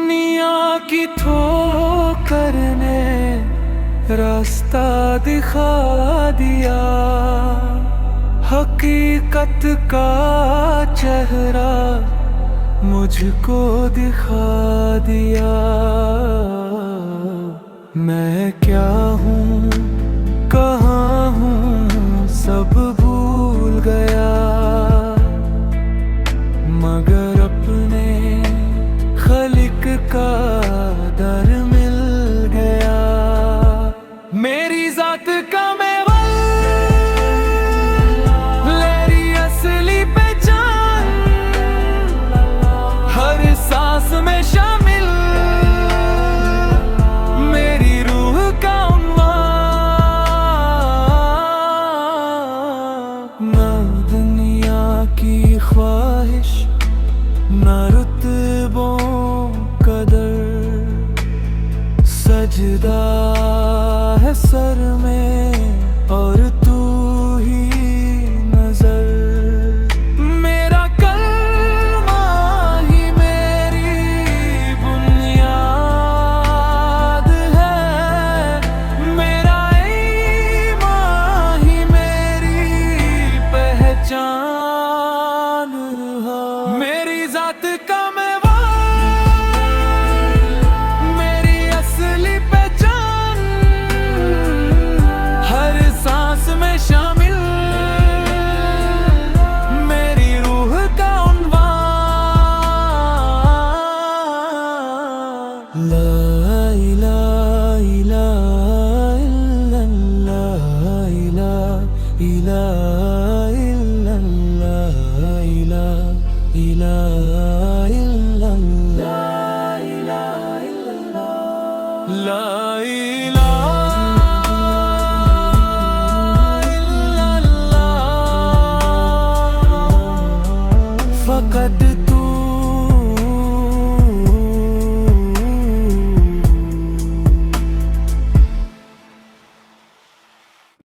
दुनिया की ठोकर ने रास्ता दिखा दिया, हकीकत का चेहरा मुझको दिखा दिया। मैं क्या हूँ, कहाँ हूँ, सब भूल गया, मगर अपने खलिक का दर मिल गया। मेरी जात का मेवा, मेरी असली पहचान, हर सांस में शामिल, मेरी रूह का उन्वान। ना दुनिया की ख्वाहिश, ना रुतबों कदर, सजदा है सर में और तू ही नजर। मेरा कलमा ही मेरी बुनियाद है, मेरा ईमान ही मेरी पहचान है। मेरी जात का मेवा, मेरी असली पहचान, हर सांस में शामिल, मेरी रूह का उन्वान। ला इलाहा इल्लल्लाह, इलाहा इल्लल्लाह, इलाहा इल्लल्लाह।